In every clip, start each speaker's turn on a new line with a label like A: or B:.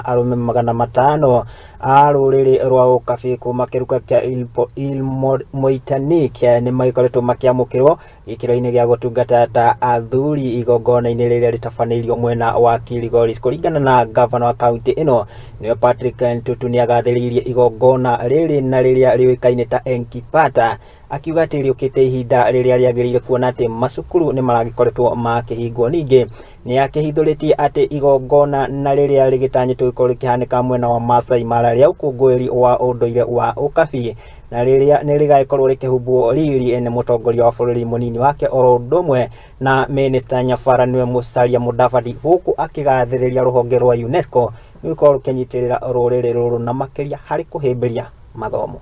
A: arume 500 a ruriri rwa ukabi kuma kiruka kia Moitanic ni maikoretwo makiamukirwo gikiro-ini gia gutungata ta athuri igongona-ini riria ritabaneirio mwena wa Kilgoris. Kuringana na governor wa county ino niwe Patrick Ntutu ni agathiriirie igongona riri na riria riuikaine ta Enkipata, akiuga ati riukite ihinda riria riagiriire kuona ati macukuru ni maragikoretwo makihingwo. Ningi ni akihithuritie ati igongona na riria rigitanyitwo gikorwo rikihanika mwena wa Masai Mara ria ukungwiri wa unduire wa ukabi na riria ni rigakorwo rikihumbwo riri ni mutongoria wa bururi munini wake oro ndumwe na minister Nyabara niwe Musalia Mudavadi, huku akigathiriria ruhonge rwa UNESCO ni gukorwo rukinyitirira ruriri ruru na makiria hari kuhimbiria mathomo.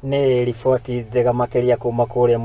A: Ni riboti njega makiria kuma kuria